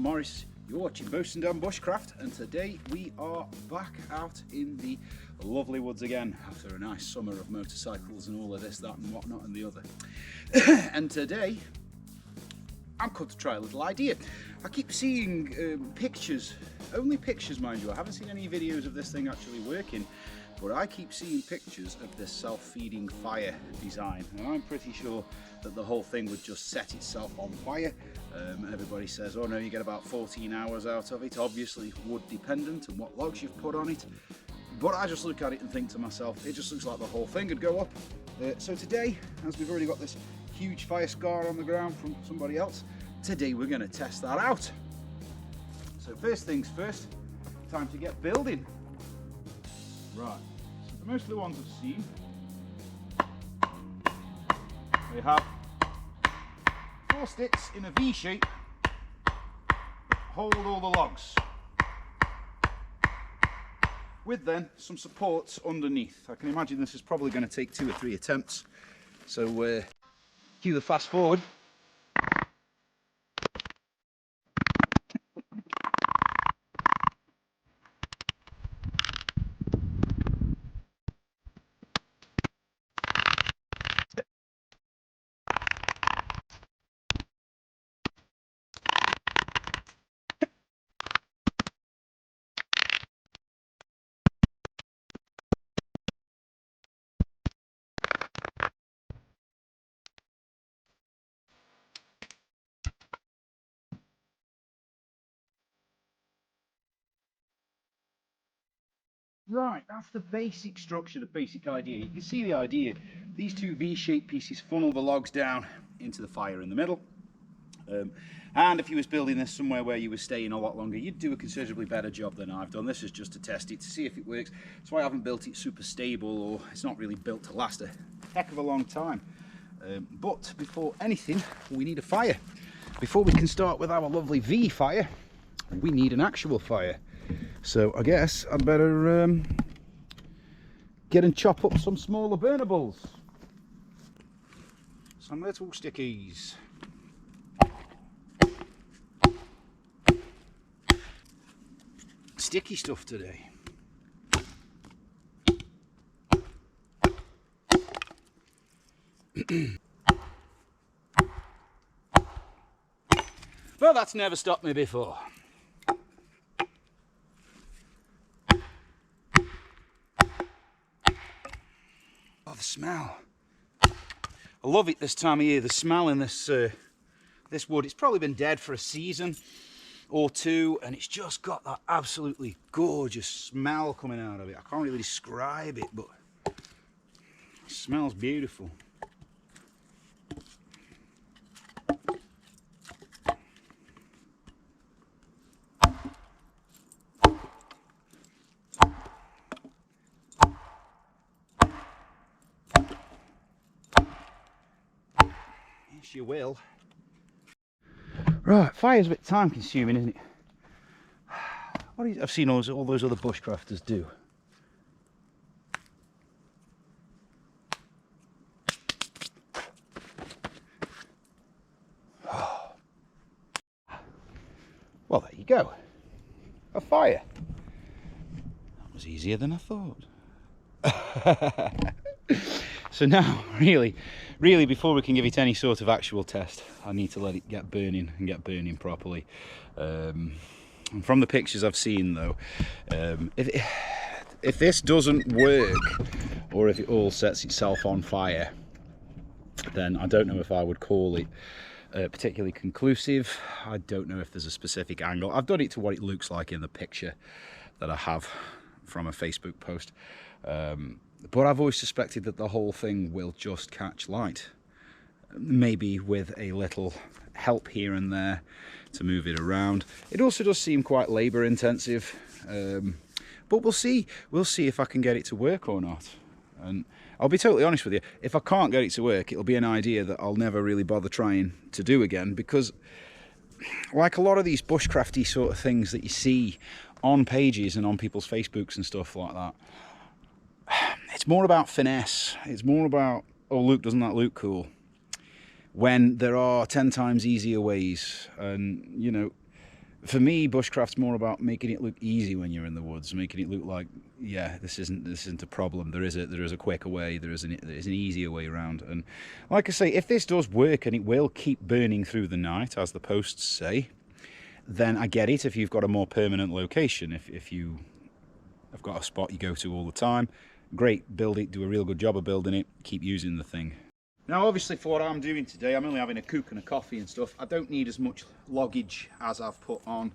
I'm Morris, you're watching Bushcraft, and today we are back out in the lovely woods again after a nice summer of motorcycles and all of this, that and whatnot and the other. And today I'm come to try a little idea. I keep seeing pictures, only pictures mind you, I haven't seen any videos of this thing actually working, but I keep seeing pictures of this self-feeding fire design, and I'm pretty sure that the whole thing would just set itself on fire. Everybody says, oh no, you get about 14 hours out of it, obviously wood dependent and what logs you've put on it, but I just look at it and think to myself, it just looks like the whole thing would go up. So today, as we've already got this huge fire scar on the ground from somebody else, today we're going to test that out. So first things first, time to get building. Right, so most of the ones I've seen, they have 4 sticks in a V shape, hold all the logs, with then some supports underneath. I can imagine this is probably going to take 2 or 3 attempts, so cue the fast forward. Right, that's the basic structure, the basic idea. You can see the idea. These 2 V-shaped pieces funnel the logs down into the fire in the middle. And if you was building this somewhere where you were staying a lot longer, you'd do a considerably better job than I've done. This is just to test it, to see if it works. That's why I haven't built it super stable, or it's not really built to last a heck of a long time. But before anything, we need a fire. Before we can start with our lovely V fire, we need an actual fire. So I guess I'd better get and chop up some smaller burnables. Some little stickies. Sticky stuff today. Well, that's never stopped me before. Oh, the smell. I love it this time of year, the smell in this this wood. It's probably been dead for a season or 2, and it's just got that absolutely gorgeous smell coming out of it. I can't really describe it, but it smells beautiful. Yes, you will. Right, fire's a bit time consuming, isn't it? I've seen all those other bushcrafters do. Well, there you go. A fire. That was easier than I thought. So now, really, before we can give it any sort of actual test, I need to let it get burning and get burning properly. And from the pictures I've seen, though, if this doesn't work, or if it all sets itself on fire, then I don't know if I would call it particularly conclusive. I don't know if there's a specific angle. I've done it to what it looks like in the picture that I have from a Facebook post. But I've always suspected that the whole thing will just catch light. Maybe with a little help here and there to move it around. It also does seem quite labour intensive, but we'll see. We'll see if I can get it to work or not. And I'll be totally honest with you, if I can't get it to work, it'll be an idea that I'll never really bother trying to do again, because like a lot of these bushcrafty sort of things that you see on pages and on people's Facebooks and stuff like that, it's more about finesse. It's more about, oh look, doesn't that look cool? When there are 10 times easier ways. And you know, For me, bushcraft's more about making it look easy when you're in the woods, making it look like, yeah, this isn't a problem. There is a quicker way. There is an easier way around. And like I say, if this does work and it will keep burning through the night, as the posts say, then I get it. If you've got a more permanent location, if you have got a spot you go to all the time, great, build it, do a real good job of building it, keep using the thing. Now obviously for what I'm doing today, I'm only having a cook and a coffee and stuff. I don't need as much loggage as I've put on,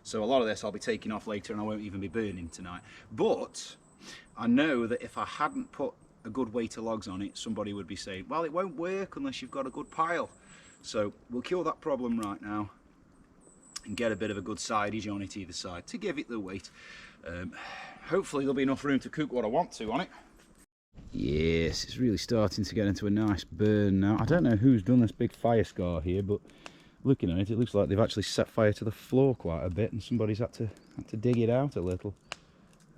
so a lot of this I'll be taking off later and I won't even be burning tonight. But I know that if I hadn't put a good weight of logs on it, somebody would be saying, well, it won't work unless you've got a good pile. So we'll cure that problem right now and get a bit of a good sidage on it either side to give it the weight. Hopefully there'll be enough room to cook what I want to on it. Yes, it's really starting to get into a nice burn now. I don't know who's done this big fire scar here, but looking at it, it looks like they've actually set fire to the floor quite a bit and somebody's had to dig it out a little.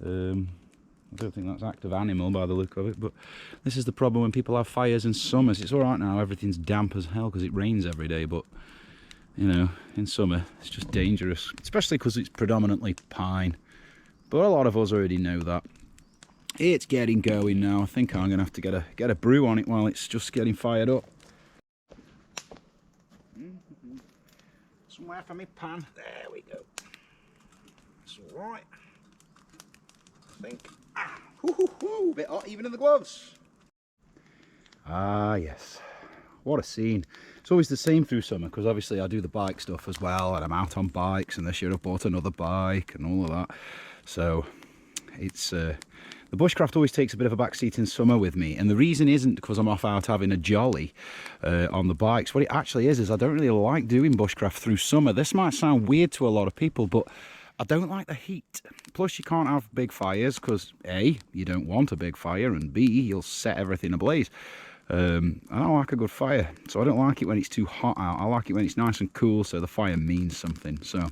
I don't think that's active animal by the look of it, but this is the problem when people have fires in summers. It's alright now, everything's damp as hell because it rains every day, but you know, in summer it's just dangerous, especially because it's predominantly pine. But a lot of us already know that. It's getting going now. I think I'm going to have to get a brew on it while it's just getting fired up. Somewhere for me pan. There we go. It's alright. I think. A bit hot even in the gloves. Ah yes. What a scene. It's always the same through summer because obviously I do the bike stuff as well and I'm out on bikes, and this year I bought another bike and all of that. So it's the bushcraft always takes a bit of a backseat in summer with me, and the reason isn't because I'm off out having a jolly on the bikes. What it actually is I don't really like doing bushcraft through summer. This might sound weird to a lot of people, but I don't like the heat. Plus you can't have big fires because A, you don't want a big fire, and B, you'll set everything ablaze. I don't like a good fire, so I don't like it when it's too hot out. I like it when it's nice and cool, so the fire means something. So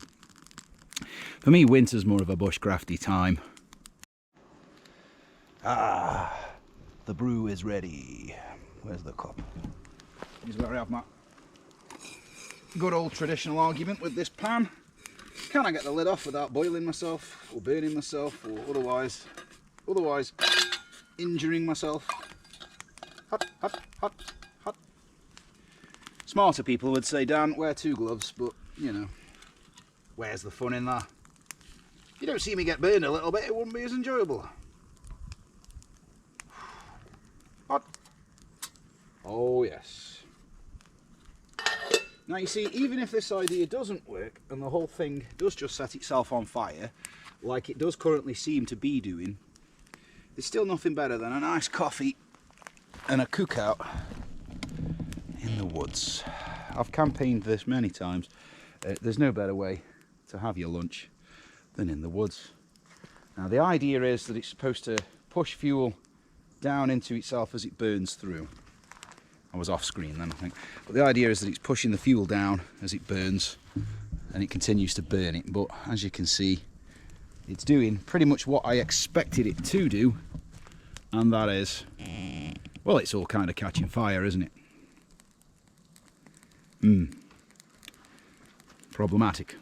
for me, winter's more of a bushcrafty time. Ah, the brew is ready. Where's the cup? Here's where I have my good old traditional argument with this pan. Can I get the lid off without boiling myself or burning myself or otherwise injuring myself? Hot, hot, hot, hot. Smarter people would say, Dan, wear 2 gloves, but you know, where's the fun in that? If you don't see me get burned a little bit, it wouldn't be as enjoyable. Hot. Oh yes. Now you see, even if this idea doesn't work and the whole thing does just set itself on fire, like it does currently seem to be doing, there's still nothing better than a nice coffee and a cookout in the woods. I've campaigned this many times. There's no better way to have your lunch than in the woods. Now the idea is that it's supposed to push fuel down into itself as it burns through. I was off screen then, I think. But the idea is that it's pushing the fuel down as it burns and it continues to burn it. But as you can see, it's doing pretty much what I expected it to do, and that is, well, it's all kind of catching fire, isn't it? Problematic.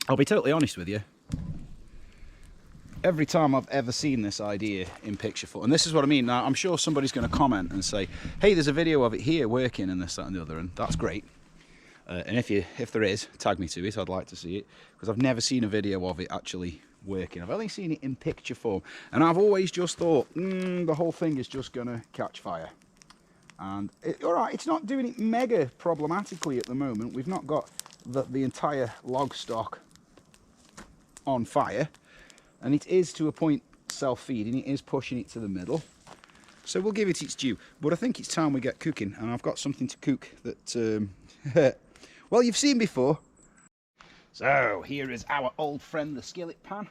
I'll be totally honest with you. Every time I've ever seen this idea in picture form, and this is what I mean. Now, I'm sure somebody's going to comment and say, hey, there's a video of it here working and this, that and the other, and that's great. And if there is, tag me to it, I'd like to see it, because I've never seen a video of it actually working. I've only seen it in picture form, and I've always just thought, the whole thing is just going to catch fire. And alright, it's not doing it mega problematically at the moment. We've not got the entire log stock on fire, and it is to a point self-feeding. It is pushing it to the middle, so we'll give it its due. But I think it's time we get cooking, and I've got something to cook that well, you've seen before. So here is our old friend, the skillet pan.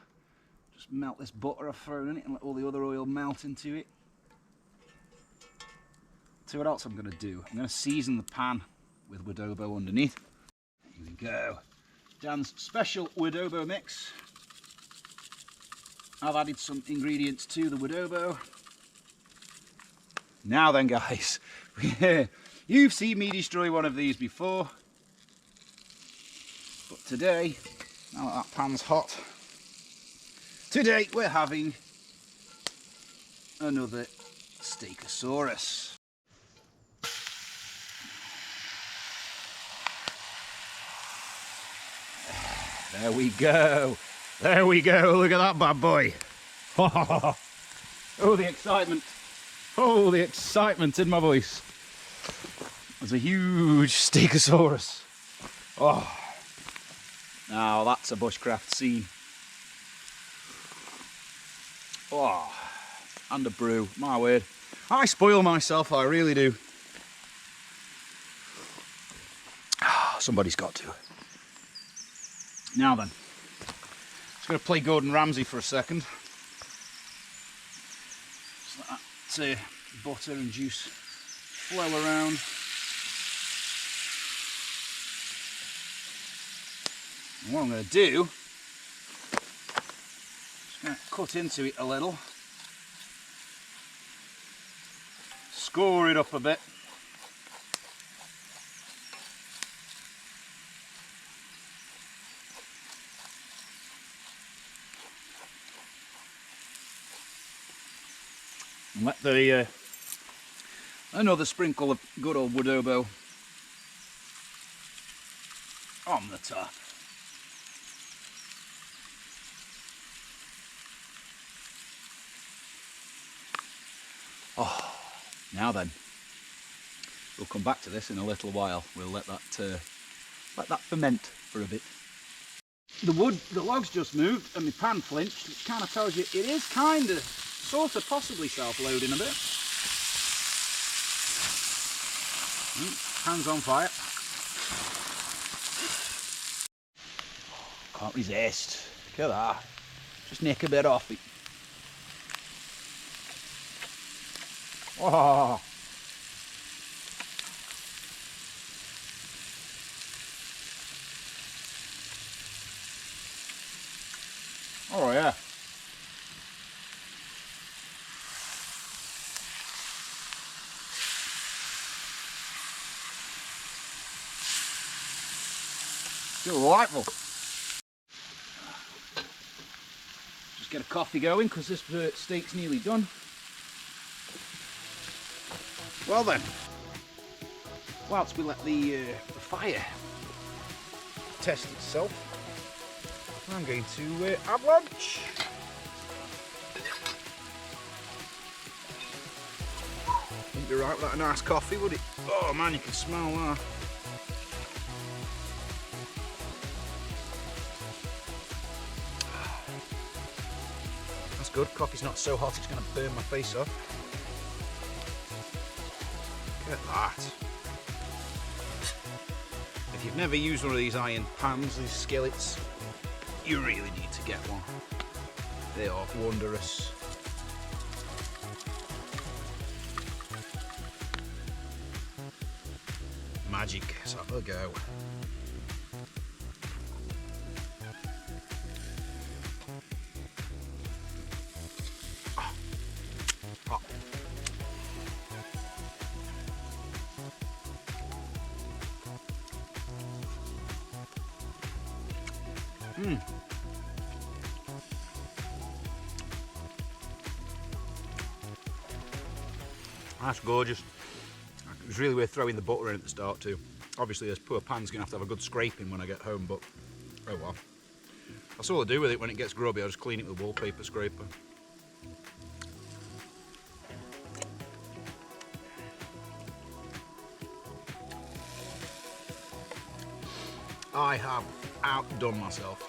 Just melt this butter I've thrown in it and let all the other oil melt into it. See what else I'm going to do. I'm going to season the pan with Wadobo underneath. Here we go. Dan's special Wadobo mix. I've added some ingredients to the Wadobo. Now then, guys, you've seen me destroy one of these before. today, now that that pan's hot, today we're having another Stegosaurus. There we go. There we go. Look at that bad boy. Oh, the excitement. Oh, the excitement in my voice. There's a huge Stegosaurus. Oh, now that's a bushcraft scene. Oh, and a brew. My word. I spoil myself, I really do. Somebody's got to. Now then, just going to play Gordon Ramsay for a second. Just let that butter and juice flow around. And what I'm going to do, just going to cut into it a little, score it up a bit. And let the another sprinkle of good old wood oboe on the top. Oh, now then, we'll come back to this in a little while. We'll let that ferment for a bit. The logs just moved and my pan flinched, which kind of tells you it is kind of, sort of, possibly self-loading a bit. Hands on fire. Can't resist. Look at that. Just nick a bit off it. Oh. Oh yeah. Delightful. Just get a coffee going because this steak's nearly done. Well then, whilst we let the fire test itself, I'm going to have lunch. Wouldn't be right without a nice coffee, would it? Oh man, you can smell that. That's good. Coffee's not so hot it's going to burn my face off. Look at that. If you've never used one of these iron pans, these skillets, you really need to get one. They are wondrous. Magic. Let's have a go. That's gorgeous. It was really worth throwing the butter in at the start too. Obviously this poor pan's going to have a good scraping when I get home, but oh well. That's all I do with it when it gets grubby. I just clean it with a wallpaper scraper. I have outdone myself.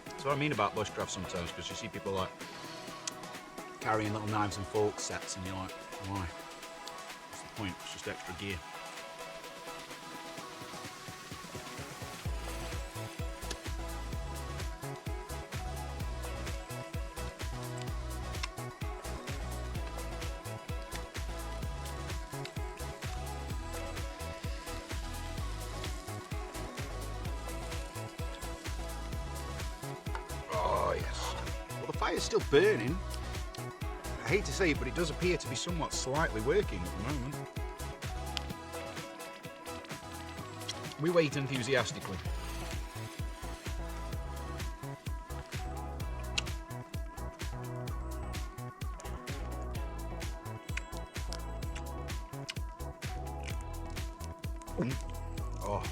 That's what I mean about bushcraft sometimes, because you see people like carrying little knives and fork sets and you're like, why? What's the point? It's just extra gear. Oh yes. Well, the fire's still burning. I hate to say it, but it does appear to be somewhat slightly working at the moment. We wait enthusiastically. Oh.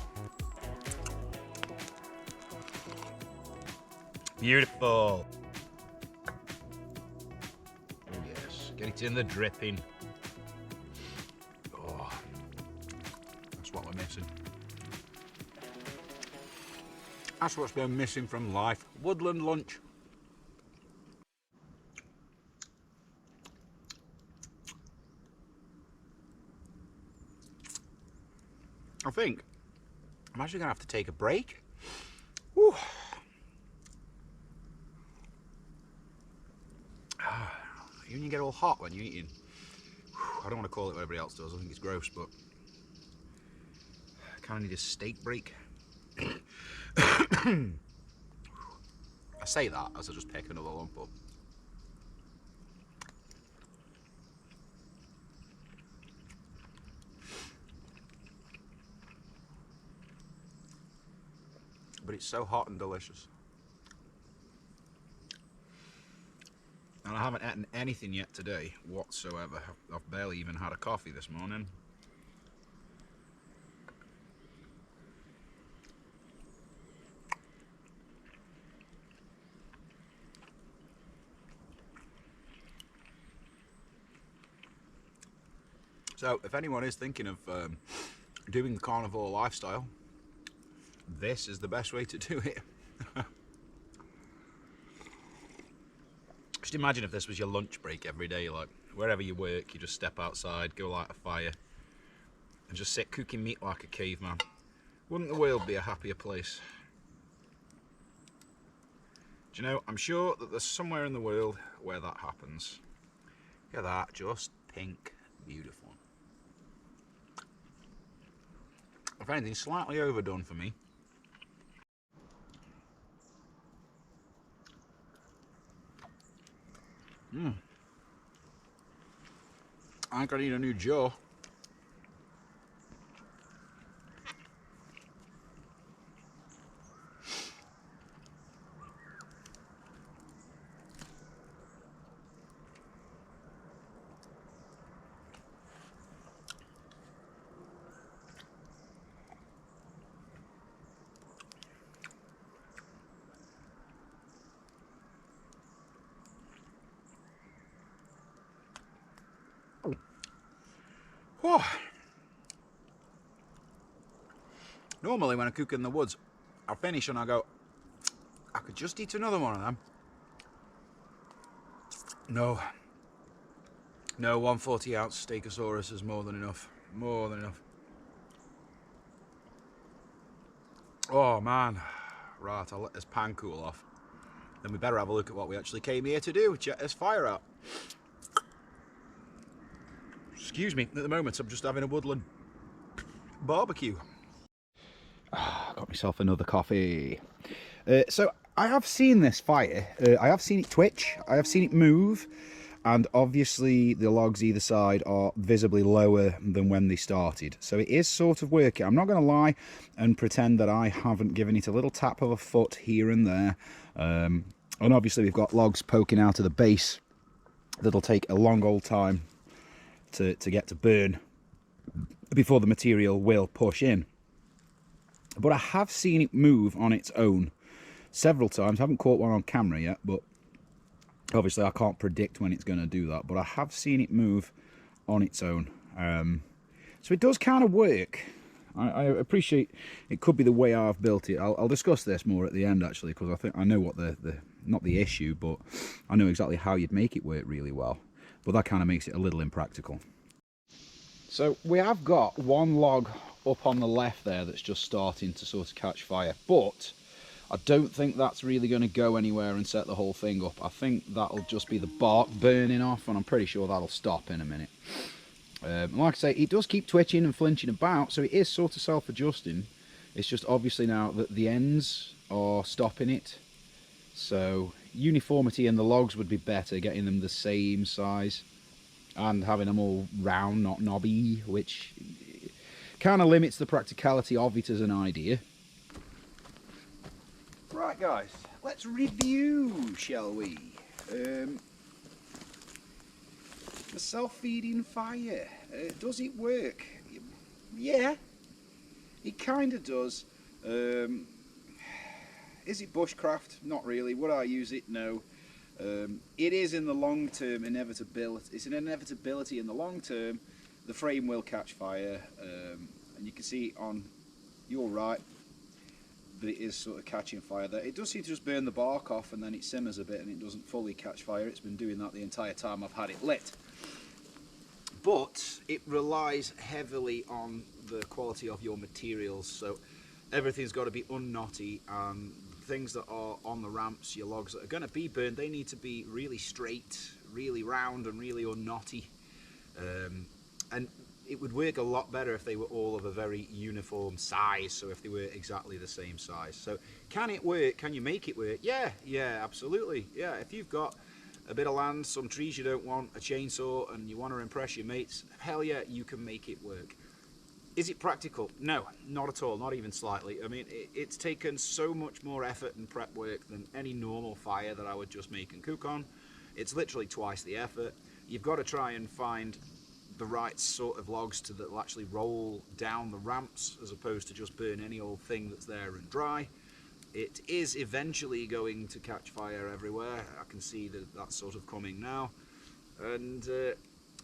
Beautiful. Oh yes, get it in the dripping. Oh, that's what we're missing. That's what's been missing from life. Woodland lunch. I think I'm actually going to have to take a break. Whew. When you get all hot when you're eating. I don't want to call it what everybody else does, I think it's gross, but I kind of need a steak break. I say that as I just pick another lump up. But it's so hot and delicious. And I haven't eaten anything yet today whatsoever. I've barely even had a coffee this morning. So if anyone is thinking of doing the carnivore lifestyle, this is the best way to do it. Just imagine if this was your lunch break every day, like wherever you work, you just step outside, go light a fire, and just sit cooking meat like a caveman. Wouldn't the world be a happier place? Do you know, I'm sure that there's somewhere in the world where that happens. Look at that, just pink, beautiful. If anything, slightly overdone for me. I think I need a new jaw. Oh. Normally when I cook in the woods, I finish and I go, I could just eat another one of them. No, 140 ounce Stegosaurus is more than enough, more than enough. Oh man, right, I'll let this pan cool off. Then we better have a look at what we actually came here to do, check this fire out. Excuse me, at the moment I'm just having a woodland barbecue. Got myself another coffee. So I have seen this fire, I have seen it twitch, I have seen it move, and obviously the logs either side are visibly lower than when they started. So it is sort of working. I'm not going to lie and pretend that I haven't given it a little tap of a foot here and there. And obviously we've got logs poking out of the base that'll take a long old time to get to burn before the material will push in. But I have seen it move on its own several times. I haven't caught one on camera yet, but obviously I can't predict when it's going to do that. But I have seen it move on its own. So it does kind of work. I appreciate it could be the way I've built it. I'll discuss this more at the end actually, because I think I know what not the issue, but I know exactly how you'd make it work really well. But that kind of makes it a little impractical. So we have got one log up on the left there that's just starting to sort of catch fire, but I don't think that's really going to go anywhere and set the whole thing up. I think that'll just be the bark burning off, and I'm pretty sure that'll stop in a minute. Like I say, it does keep twitching and flinching about, so it is sort of self-adjusting. It's just obviously now that the ends are stopping it, so uniformity in the logs would be better, getting them the same size and having them all round, not knobby, which kind of limits the practicality of it as an idea. Right guys, let's review, shall we? The self-feeding fire, does it work? Yeah, it kind of does. Is it bushcraft? Not really. Would I use it? No. It is in the long term inevitability. It's an inevitability in the long term. The frame will catch fire, and you can see on your right that it is sort of catching fire there. It does seem to just burn the bark off and then it simmers a bit and it doesn't fully catch fire. It's been doing that the entire time I've had it lit. But it relies heavily on the quality of your materials, so everything's got to be unknotty, and things that are on the ramps, your logs that are going to be burned, they need to be really straight, really round and really unknotty. And it would work a lot better if they were all of a very uniform size, so if they were exactly the same size. So can it work? Can you make it work? Yeah, absolutely. Yeah, if you've got a bit of land, some trees you don't want, a chainsaw, and you want to impress your mates, hell yeah, you can make it work. Is it practical? No, not at all, not even slightly. I mean, it's taken so much more effort and prep work than any normal fire that I would just make and cook on. It's literally twice the effort. You've got to try and find the right sort of logs that will actually roll down the ramps, as opposed to just burn any old thing that's there and dry. It is eventually going to catch fire everywhere. I can see that that's sort of coming now. And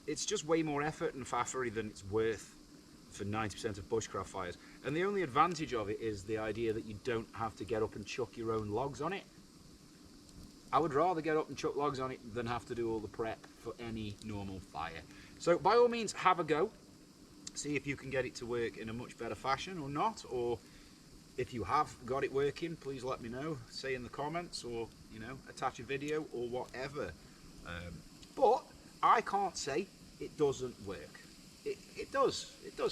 it's just way more effort and faffery than it's worth for 90% of bushcraft fires. And the only advantage of it is the idea that you don't have to get up and chuck your own logs on it. I would rather get up and chuck logs on it than have to do all the prep for any normal fire. So by all means, have a go. See if you can get it to work in a much better fashion or not, or if you have got it working, please let me know. Say in the comments, or attach a video or whatever. But I can't say it doesn't work. It does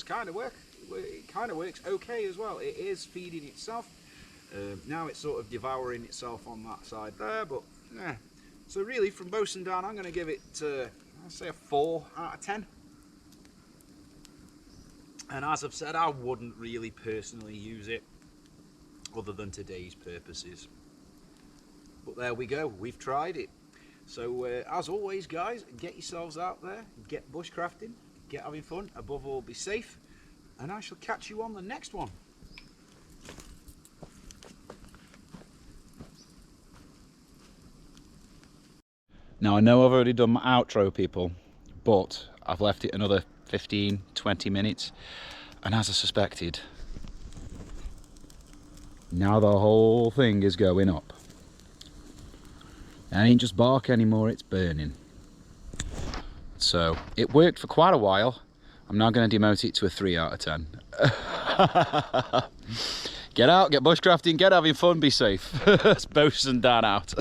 kind of work. It kind of works okay as well. It is feeding itself. Now it's sort of devouring itself on that side there, but yeah. So really, from bosun down, I'm going to give it, I'll say a 4 out of 10. And as I've said, I wouldn't really personally use it other than today's purposes. But there we go, we've tried it. So as always guys, get yourselves out there, get bushcrafting, get having fun, above all be safe, and I shall catch you on the next one. Now I know I've already done my outro, people, but I've left it another 15-20 minutes, and as I suspected, now the whole thing is going up. It ain't just bark anymore, it's burning. So it worked for quite a while. I'm now going to demote it to a 3 out of 10. Get out, get bushcrafting, get having fun, be safe. It's Bosun Dan out.